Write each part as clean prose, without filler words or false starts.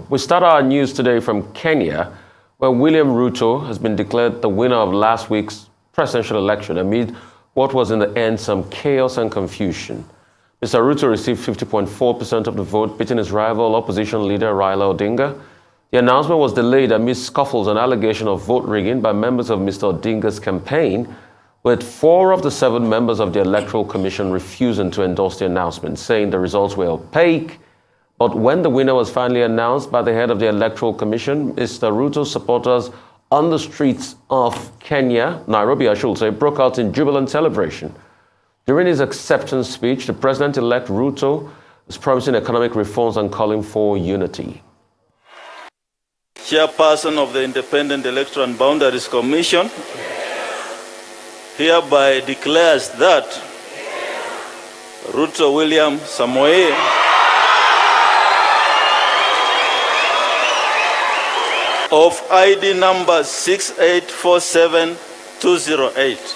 We start our news today from Kenya, where William Ruto has been declared the winner of last week's presidential election amid what was in the end some chaos and confusion. Mr. Ruto received 50.4% of the vote, beating his rival opposition leader Raila Odinga. The announcement was delayed amid scuffles and allegation of vote rigging by members of Mr. Odinga's campaign, with 4 of the 7 members of the Electoral Commission refusing to endorse the announcement, saying the results were opaque. But when the winner was finally announced by the head of the Electoral Commission, Mr. Ruto's supporters on the streets of Kenya, Nairobi I should say, broke out in jubilant celebration. During his acceptance speech, the President-elect Ruto is promising economic reforms and calling for unity. Chairperson of the Independent Electoral and Boundaries Commission hereby declares that Ruto William Samoei of ID number 6847208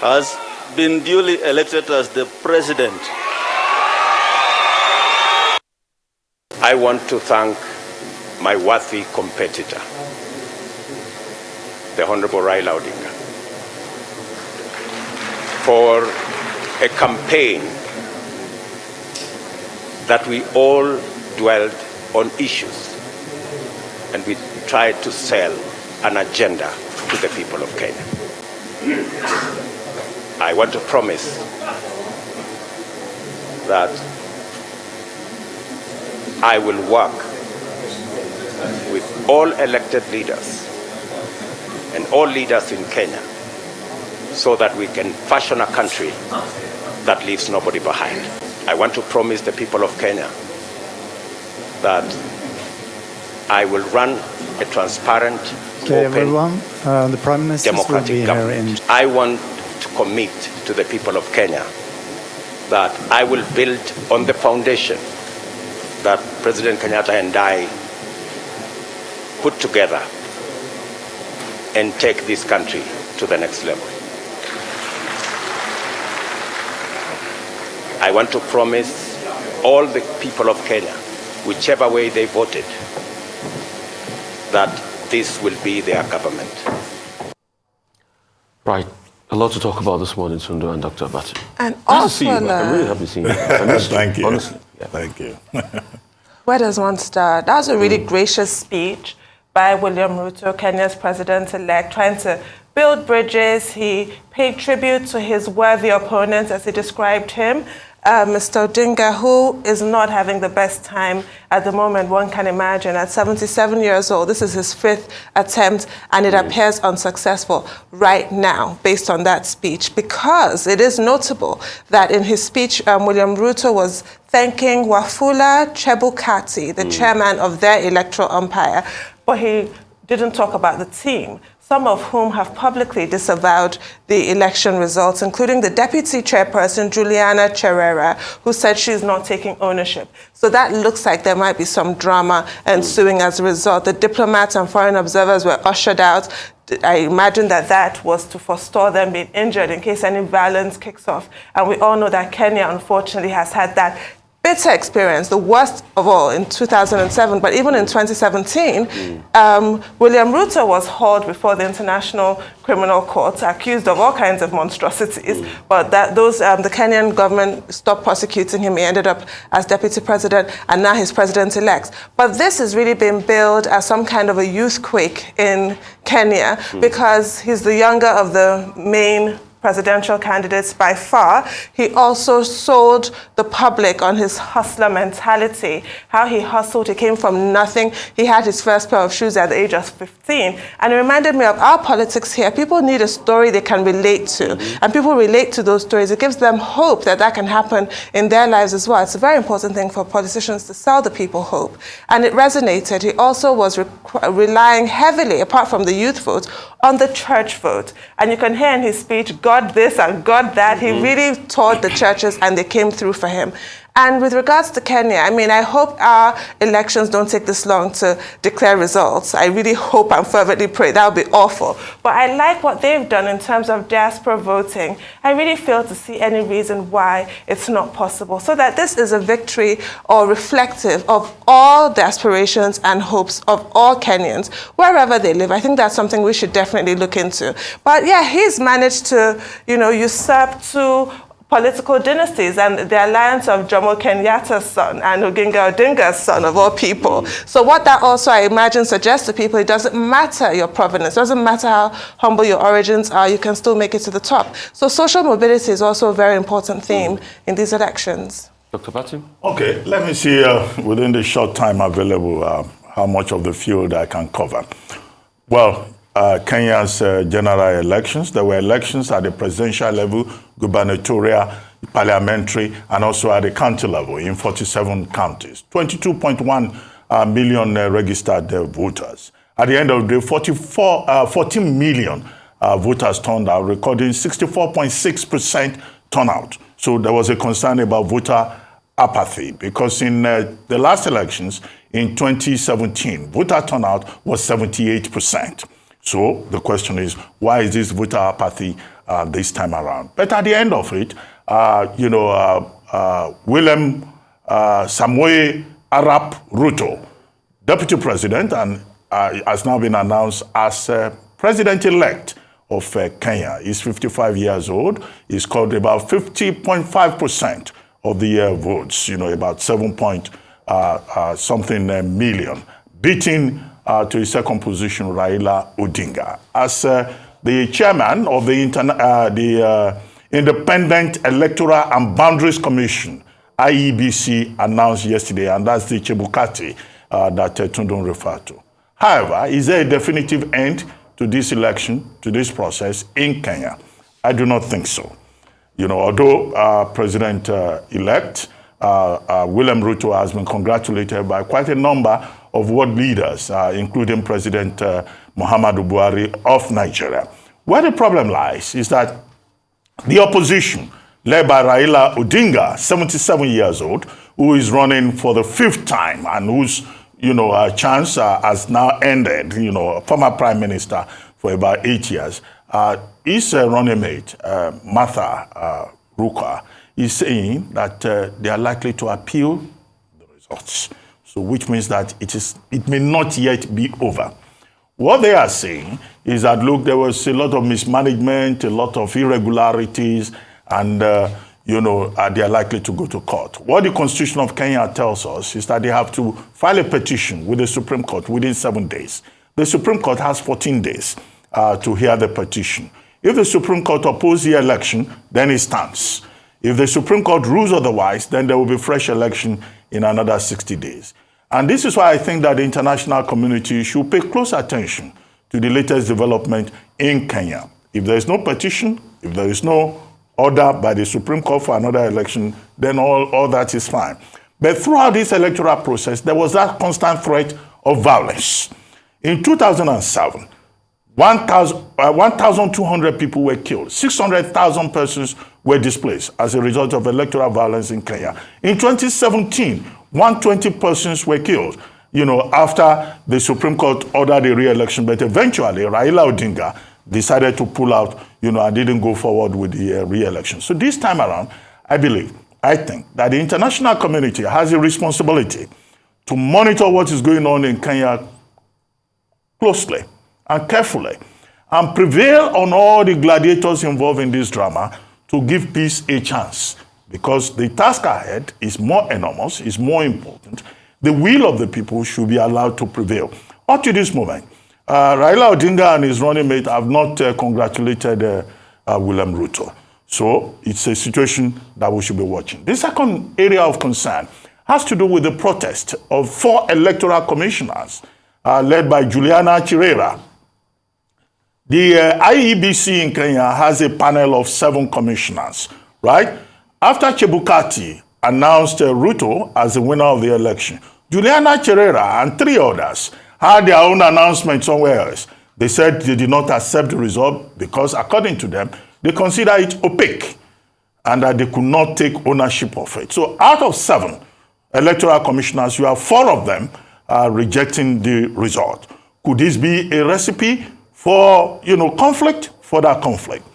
has been duly elected as the president. I want to thank my worthy competitor, the Honorable Raila Odinga, for a campaign that we all dwelled on issues and we tried to sell an agenda to the people of Kenya. I want to promise that I will work with all elected leaders and all leaders in Kenya so that we can fashion a country that leaves nobody behind. I want to promise the people of Kenya that I will run a transparent, open, the Prime Minister democratic government. I want to commit to the people of Kenya that I will build on the foundation that President Kenyatta and I put together and take this country to the next level. I want to promise all the people of Kenya, whichever way they voted, that this will be their government. Right. A lot to talk about this morning, Sundu and Dr. Abati. And also, I'm really happy to see you. I missed Thank you. Honestly. Yeah. Thank you. where does one start? That was a really gracious speech by William Ruto, Kenya's president-elect, trying to build bridges. He paid tribute to his worthy opponent, as he described him, Mr. Odinga, who is not having the best time at the moment, one can imagine. At 77 years old, this is his 5th attempt, and it appears unsuccessful right now, based on that speech, because it is notable that in his speech, William Ruto was thanking Wafula Chebukati, the chairman of their electoral umpire, but he didn't talk about the team, some of whom have publicly disavowed the election results, including the deputy chairperson, Juliana Cherera, who said she's not taking ownership. So that looks like there might be some drama ensuing as a result. The diplomats and foreign observers were ushered out. I imagine that was to forestall them being injured in case any violence kicks off. And we all know that Kenya, unfortunately, has had that bitter experience, the worst of all, in 2007, but even in 2017, William Ruto was hauled before the International Criminal Court, accused of all kinds of monstrosities, but the Kenyan government stopped prosecuting him. He ended up as deputy president, and now he's president-elect. But this has really been billed as some kind of a youthquake in Kenya, because he's the younger of the main presidential candidates by far. He also sold the public on his hustler mentality, how he hustled. He came from nothing. He had his first pair of shoes at the age of 15. And it reminded me of our politics here. People need a story they can relate to. And people relate to those stories. It gives them hope that that can happen in their lives as well. It's a very important thing for politicians to sell the people hope. And it resonated. He also was relying heavily, apart from the youth vote, on the church vote. And you can hear in his speech, God this and God that. He really taught the churches, and they came through for him. And with regards to Kenya, I mean, I hope our elections don't take this long to declare results. I really hope and fervently pray. That would be awful. But I like what they've done in terms of diaspora voting. I really fail to see any reason why it's not possible. So that this is a victory or reflective of all the aspirations and hopes of all Kenyans, wherever they live. I think that's something we should definitely look into. But yeah, he's managed to, usurp two political dynasties and the alliance of Jomo Kenyatta's son and Oginga Odinga's son, of all people. So what that also, I imagine, suggests to people, it doesn't matter your provenance, it doesn't matter how humble your origins are, you can still make it to the top. So social mobility is also a very important theme in these elections. Dr. Batu? Okay, let me see within the short time available how much of the field I can cover. Well, Kenya's general elections, there were elections at the presidential level, gubernatorial, parliamentary, and also at the county level in 47 counties. 22.1 million registered voters. At the end of the day, 14 million voters turned out, recording 64.6% turnout. So there was a concern about voter apathy because in the last elections in 2017, voter turnout was 78%. So the question is, why is this voter apathy this time around? But at the end of it, William Samoei Arap Ruto, deputy president, and has now been announced as president-elect of Kenya. He's 55 years old. He's scored about 50.5% of the votes, about 7 million, beating to his second position, Raila Odinga. As the chairman of the Independent Electoral and Boundaries Commission, IEBC, announced yesterday, and that's the Chebukati that Tundun referred to. However, is there a definitive end to this election, to this process in Kenya? I do not think so. Although President-elect William Ruto has been congratulated by quite a number of world leaders, including President Muhammadu Buhari of Nigeria. Where the problem lies is that the opposition, led by Raila Odinga, 77 years old, who is running for the 5th time and whose chance has now ended, former prime minister for about 8 years, his running mate, Martha Ruka, is saying that they are likely to appeal the results. So which means that it may not yet be over. What they are saying is that, look, there was a lot of mismanagement, a lot of irregularities, and they are likely to go to court. What the Constitution of Kenya tells us is that they have to file a petition with the Supreme Court within 7 days. The Supreme Court has 14 days to hear the petition. If the Supreme Court opposes the election, then it stands. If the Supreme Court rules otherwise, then there will be fresh election in another 60 days. And this is why I think that the international community should pay close attention to the latest development in Kenya. If there is no petition, if there is no order by the Supreme Court for another election, then all that is fine. But throughout this electoral process, there was that constant threat of violence. In 2007, 1,200 people were killed. 600,000 persons were displaced as a result of electoral violence in Kenya. In 2017, 120 persons were killed, after the Supreme Court ordered a re-election. But eventually, Raila Odinga decided to pull out, and didn't go forward with the re-election. So this time around, I think that the international community has a responsibility to monitor what is going on in Kenya closely and carefully, and prevail on all the gladiators involved in this drama to give peace a chance. Because the task ahead is more enormous, is more important. The will of the people should be allowed to prevail. Up to this moment, Raila Odinga and his running mate have not congratulated William Ruto. So it's a situation that we should be watching. The second area of concern has to do with the protest of 4 electoral commissioners led by Juliana Chirera. The IEBC in Kenya has a panel of 7 commissioners, right? After Chebukati announced Ruto as the winner of the election, Juliana Chirera and 3 others had their own announcement somewhere else. They said they did not accept the result because, according to them, they consider it opaque. and that they could not take ownership of it. So out of 7 electoral commissioners, you have 4 of them rejecting the result. Could this be a recipe for, conflict? Further conflict.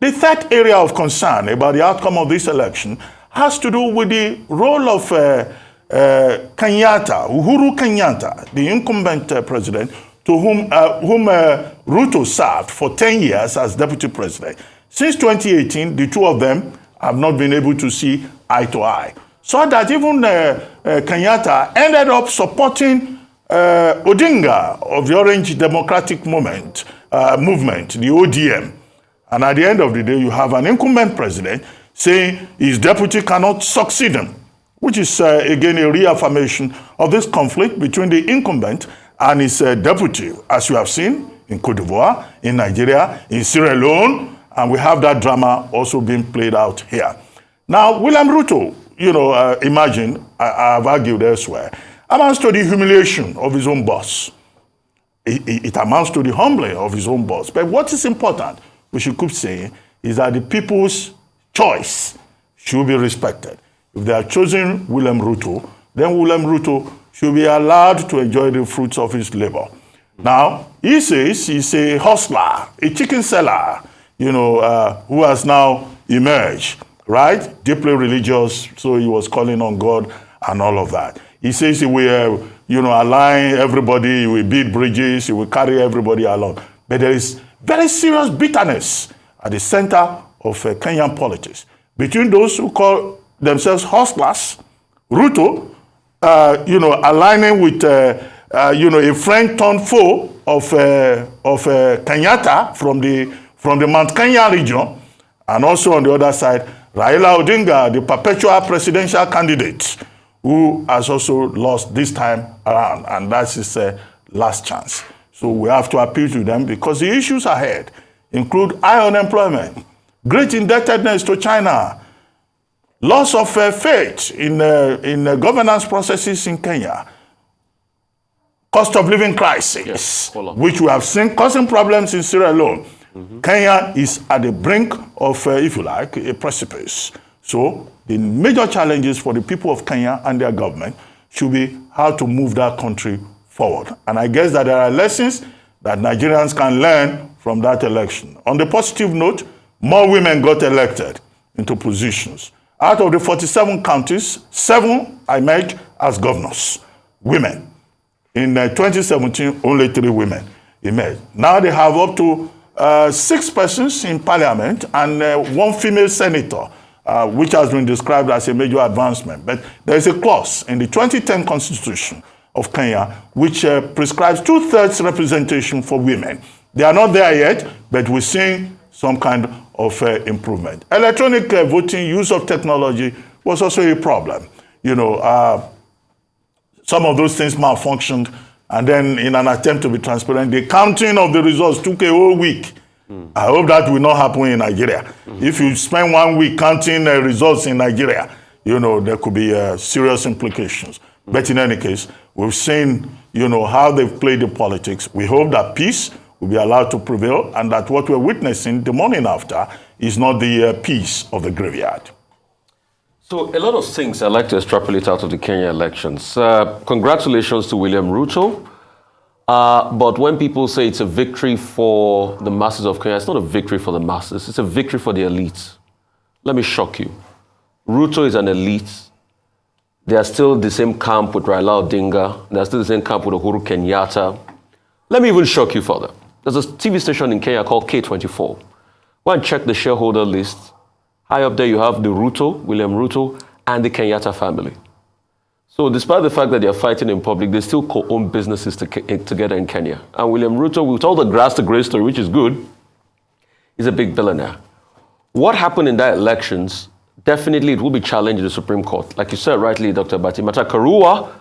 The third area of concern about the outcome of this election has to do with the role of Kenyatta, Uhuru Kenyatta, the incumbent president, to whom Ruto served for 10 years as deputy president. Since 2018, the two of them have not been able to see eye to eye. So that even Kenyatta ended up supporting Odinga of the Orange Democratic Movement, the ODM. And at the end of the day, you have an incumbent president saying his deputy cannot succeed him, which is, again, a reaffirmation of this conflict between the incumbent and his deputy, as you have seen in Cote d'Ivoire, in Nigeria, in Sierra Leone, and we have that drama also being played out here. Now, William Ruto, imagine, I've argued elsewhere, amounts to the humiliation of his own boss. It amounts to the humbling of his own boss. But what is important, we should keep saying, is that the people's choice should be respected. If they are choosing William Ruto, then William Ruto should be allowed to enjoy the fruits of his labor. Now, he says he's a hustler, a chicken seller, who has now emerged, right? Deeply religious, so he was calling on God and all of that. He says he will, align everybody, he will build bridges, he will carry everybody along. But there is very serious bitterness at the center of Kenyan politics between those who call themselves hustlers, Ruto, aligning with, a friend turned foe of Kenyatta from the Mount Kenya region, and also on the other side, Raila Odinga, the perpetual presidential candidate, who has also lost this time around, and that's his last chance. So we have to appeal to them because the issues ahead include high unemployment, great indebtedness to China, loss of faith in governance processes in Kenya, cost of living crisis, yes, which we have seen causing problems in Sierra Leone. Kenya is at the brink of, if you like, a precipice. So the major challenges for the people of Kenya and their government should be how to move that country forward. And I guess that there are lessons that Nigerians can learn from that election. On the positive note, more women got elected into positions. Out of the 47 counties, 7 emerged as governors, women. In 2017, only 3 women emerged. Now they have up to 6 persons in parliament and 1 female senator, which has been described as a major advancement. But there is a clause in the 2010 Constitution of Kenya which prescribes 2/3 representation for women. They are not there yet, but we're seeing some kind of improvement. Electronic voting, use of technology was also a problem. Some of those things malfunctioned, and then in an attempt to be transparent, the counting of the results took a whole week. I hope that will not happen in Nigeria. If you spend 1 week counting results in Nigeria, there could be serious implications. But in any case, we've seen, how they've played the politics. We hope that peace will be allowed to prevail and that what we're witnessing the morning after is not the peace of the graveyard. So a lot of things I'd like to extrapolate out of the Kenya elections. Congratulations to William Ruto. But when people say it's a victory for the masses of Kenya, it's not a victory for the masses. It's a victory for the elites. Let me shock you. Ruto is an elite. They are still the same camp with Raila Odinga. They are still the same camp with Uhuru Kenyatta. Let me even shock you further. There's a TV station in Kenya called K24. Go and check the shareholder list. High up there, you have the William Ruto, and the Kenyatta family. So despite the fact that they are fighting in public, they still co-own businesses together in Kenya. And William Ruto, with all the grass to grace story, which is good, is a big billionaire. What happened in that elections, definitely it will be challenged in the Supreme Court. Like you said rightly, Dr. Batimata Karua,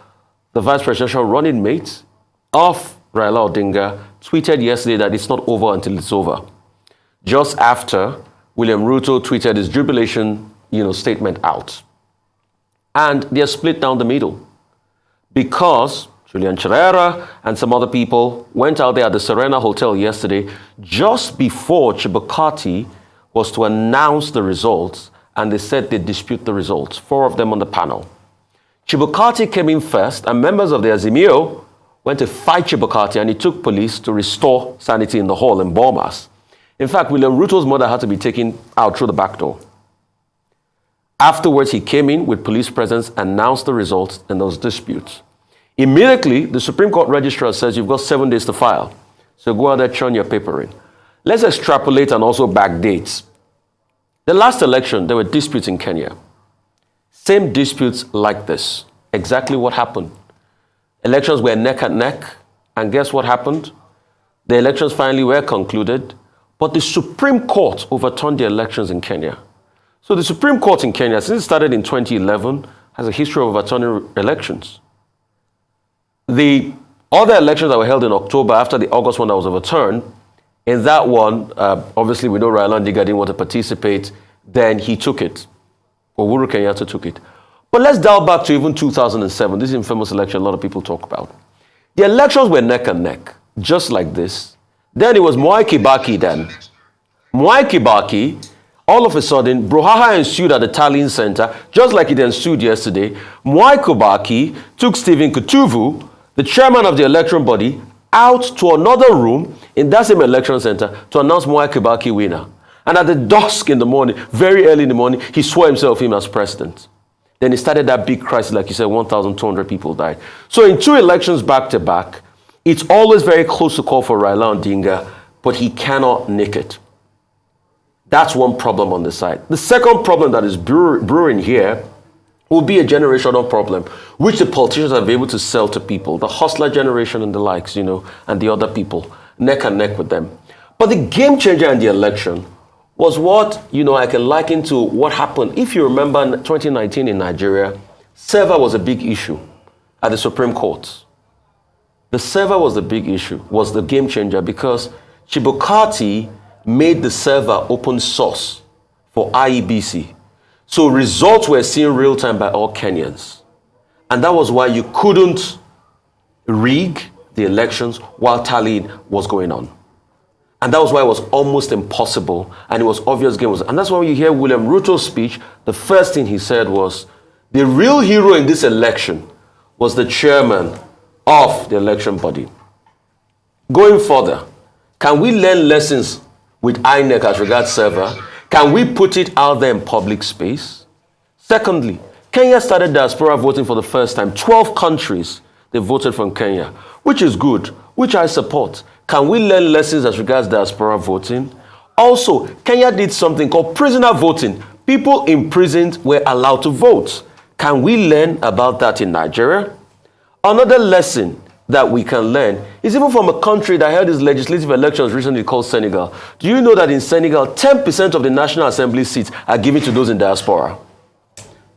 the vice presidential running mate of Raila Odinga, tweeted yesterday that it's not over until it's over. Just after William Ruto tweeted his jubilation, statement out. And they're split down the middle because Julian Cherera and some other people went out there at the Serena Hotel yesterday just before Chibukati was to announce the results and they said they dispute the results, 4 of them on the panel. Chibukati came in first, and members of the Azimio went to fight Chibukati, and it took police to restore sanity in the hall in Bomas. In fact, William Ruto's mother had to be taken out through the back door. Afterwards, he came in with police presence, announced the results, and those disputes. Immediately, the Supreme Court registrar says you've got 7 days to file. So go out there, churn your paper in. Let's extrapolate and also backdate. The last election, there were disputes in Kenya. Same disputes like this. Exactly what happened. Elections were neck and neck, and guess what happened? The elections finally were concluded, but the Supreme Court overturned the elections in Kenya. So the Supreme Court in Kenya, since it started in 2011, has a history of overturning elections. The other elections that were held in October after the August one that was overturned, in that one, obviously we know Raila Odinga didn't want to participate, then he took it. Uhuru Kenyatta took it. But let's dial back to even 2007, this infamous election a lot of people talk about. The elections were neck and neck, just like this. Then it was Mwai Kibaki then. Mwai Kibaki, all of a sudden, brouhaha ensued at the Tallinn Center, just like it ensued yesterday. Mwai Kibaki took Stephen Kutuvu, the chairman of the election body, out to another room in that same election center to announce Mwai Kibaki winner. And at the dusk in the morning, very early in the morning, he swore himself in as president. Then he started that big crisis, like you said, 1,200 people died. So in 2 elections back to back, it's always very close to call for Raila Odinga, but he cannot nick it. That's one problem on the side. The second problem that is brewing here will be a generational problem, which the politicians are able to sell to people, the hustler generation and the likes, and the other people, neck and neck with them. But the game changer in the election was what, I can liken to what happened. If you remember in 2019 in Nigeria, server was a big issue at the Supreme Court. The server was the big issue, was the game changer, because Chibukati made the server open source for IEBC. So results were seen real time by all Kenyans. And that was why you couldn't rig the elections while tallying was going on. And that was why it was almost impossible, and it was obvious game was. And that's why when you hear William Ruto's speech, the first thing he said was, the real hero in this election was the chairman of the election body. Going further, can we learn lessons with INEC as regards server? Can we put it out there in public space? Secondly, Kenya started diaspora voting for the first time. 12 countries, they voted from Kenya, which is good, which I support. Can we learn lessons as regards diaspora voting? Also, Kenya did something called prisoner voting. People imprisoned were allowed to vote. Can we learn about that in Nigeria? Another lesson that we can learn is even from a country that held its legislative elections recently called Senegal. Do you know that in Senegal, 10% of the National Assembly seats are given to those in diaspora?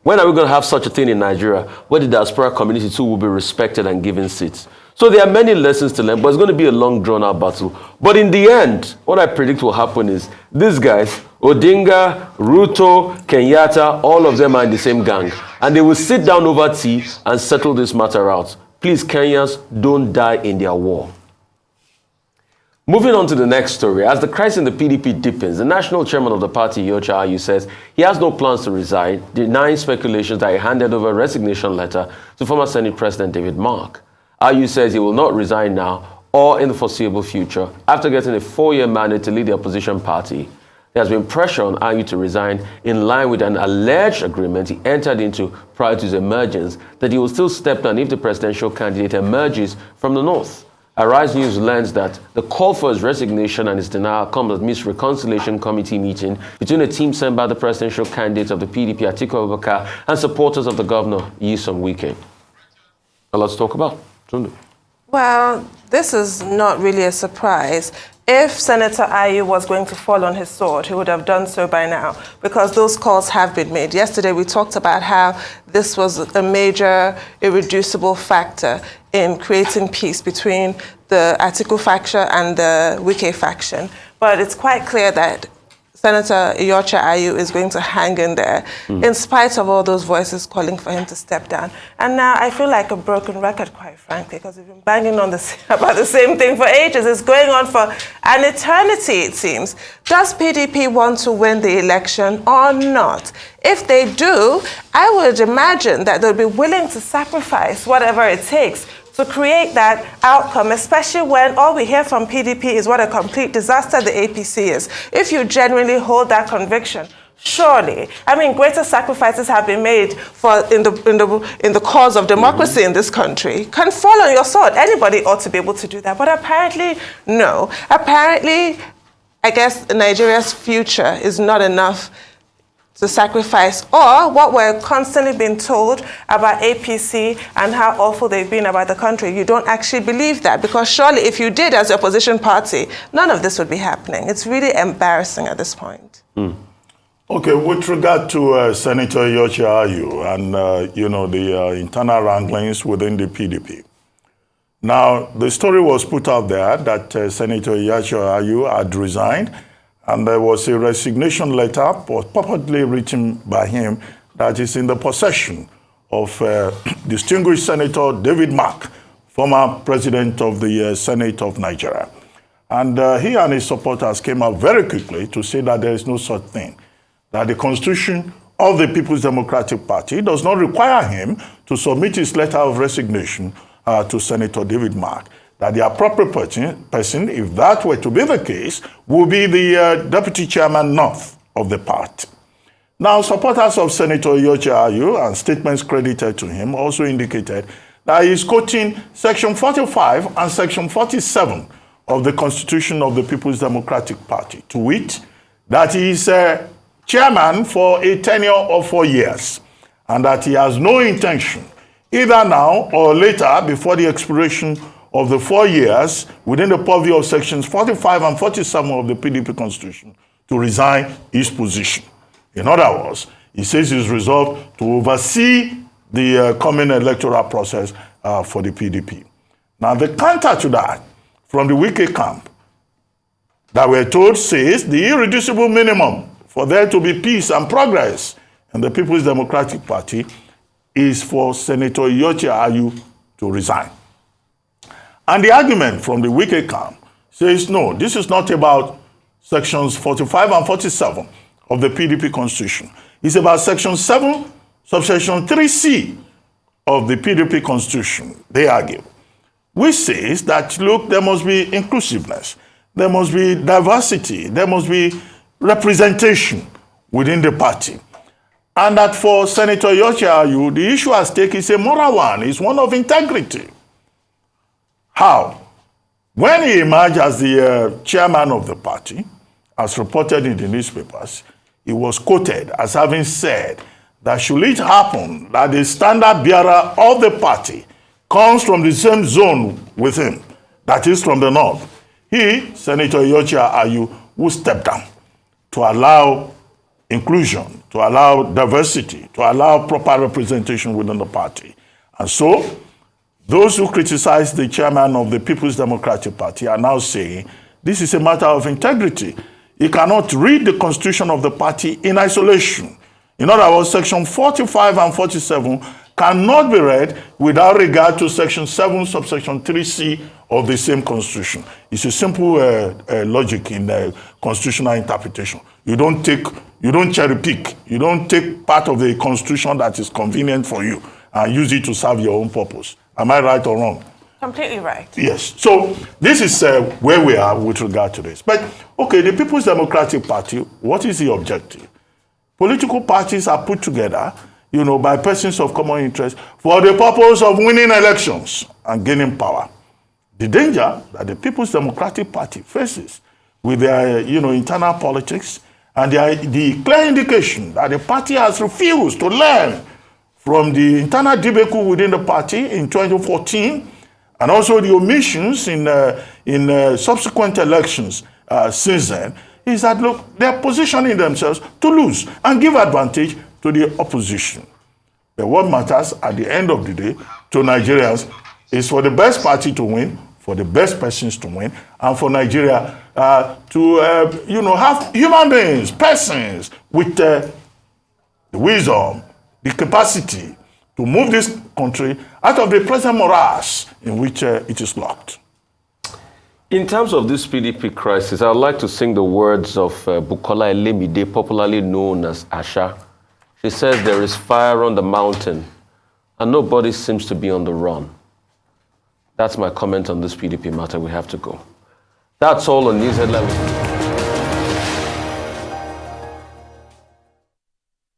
When are we going to have such a thing in Nigeria, where the diaspora community too will be respected and given seats? So there are many lessons to learn, but it's going to be a long, drawn-out battle. But in the end, what I predict will happen is these guys, Odinga, Ruto, Kenyatta, all of them are in the same gang. And they will sit down over tea and settle this matter out. Please, Kenyans, don't die in their war. Moving on to the next story, as the crisis in the PDP deepens, the national chairman of the party, Yocha Ayu, says he has no plans to resign, denying speculations that he handed over a resignation letter to former Senate President David Mark. Ayu says he will not resign now or in the foreseeable future after getting a 4-year mandate to lead the opposition party. There has been pressure on Ayu to resign in line with an alleged agreement he entered into prior to his emergence that he will still step down if the presidential candidate emerges from the north. Arise News learns that the call for his resignation and his denial comes amidst reconciliation committee meeting between a team sent by the presidential candidate of the PDP, Atiku Abubakar, and supporters of the governor, Nyesom Wike. Now let's talk about Tunde. Well, this is not really a surprise. If Senator Ayu was going to fall on his sword, he would have done so by now, because those calls have been made. Yesterday, we talked about how this was a major, irreducible factor in creating peace between the Atiku faction and the Wike faction. But it's quite clear that Senator Iyorchia Ayu is going to hang in there, in spite of all those voices calling for him to step down. And now I feel like a broken record, quite frankly, because we've been banging on about the same thing for ages. It's going on for an eternity, it seems. Does PDP want to win the election or not? If they do, I would imagine that they'll be willing to sacrifice whatever it takes to create that outcome, especially when all we hear from PDP is what a complete disaster the APC is. If you genuinely hold that conviction, surely, I mean, greater sacrifices have been made in the cause of democracy in this country. Can fall on your sword. Anybody ought to be able to do that. But apparently, no. Apparently, I guess Nigeria's future is not enough to sacrifice, or what we're constantly being told about APC and how awful they've been about the country. You don't actually believe that, because surely if you did as the opposition party, none of this would be happening. It's really embarrassing at this point. Okay, with regard to Senator Iyorchia Ayu and, the internal wranglings within the PDP. Now, the story was put out there that Senator Iyorchia Ayu had resigned, and there was a resignation letter purportedly written by him that is in the possession of distinguished Senator David Mark, former president of the Senate of Nigeria. And he and his supporters came out very quickly to say that there is no such thing, that the Constitution of the People's Democratic Party does not require him to submit his letter of resignation to Senator David Mark. That the appropriate person, if that were to be the case, will be the deputy chairman north of the party. Now, supporters of Senator Iyorchia Ayu and statements credited to him also indicated that he is quoting Section 45 and Section 47 of the Constitution of the People's Democratic Party, to wit, that he is chairman for a tenure of 4 years, and that he has no intention, either now or later, before the expiration of the 4 years, within the purview of Sections 45 and 47 of the PDP Constitution, to resign his position. In other words, he says he's resolved to oversee the coming electoral process for the PDP. Now, the counter to that, from the Wike camp, that we're told says the irreducible minimum for there to be peace and progress in the People's Democratic Party is for Senator Iyorchia Ayu to resign. And the argument from the Wike camp says, no, this is not about sections 45 and 47 of the PDP Constitution. It's about section 7, subsection 3C of the PDP Constitution, they argue, which says that, look, there must be inclusiveness, there must be diversity, there must be representation within the party. And that for Senator Iyorchia Ayu, the issue at stake is a moral one, it's one of integrity. How? When he emerged as the chairman of the party, as reported in the newspapers, he was quoted as having said that should it happen that the standard bearer of the party comes from the same zone with him, that is from the north, he, Senator Iyorchia Ayu, will step down to allow inclusion, to allow diversity, to allow proper representation within the party. And so, those who criticize the chairman of the People's Democratic Party are now saying this is a matter of integrity. You cannot read the constitution of the party in isolation. In other words, section 45 and 47 cannot be read without regard to section 7, subsection 3C of the same constitution. It's a simple logic in constitutional interpretation. You don't cherry pick. You don't take part of the constitution that is convenient for you and use it to serve your own purpose. Am I right or wrong? Completely right. Yes. So this is where we are with regard to this. But, okay, the People's Democratic Party, what is the objective? Political parties are put together, by persons of common interest for the purpose of winning elections and gaining power. The danger that the People's Democratic Party faces with their, internal politics and the clear indication that the party has refused to learn from the internal debacle within the party in 2014, and also the omissions in subsequent elections since then, is that, look, they're positioning themselves to lose and give advantage to the opposition. But what matters at the end of the day to Nigerians is for the best party to win, for the best persons to win, and for Nigeria to, have human beings, persons with the wisdom, the capacity to move this country out of the present morass in which it is locked. In terms of this PDP crisis, I would like to sing the words of Bukola Elemide, popularly known as Asha. She says, there is fire on the mountain, and nobody seems to be on the run. That's my comment on this PDP matter. We have to go. That's all on News Headline.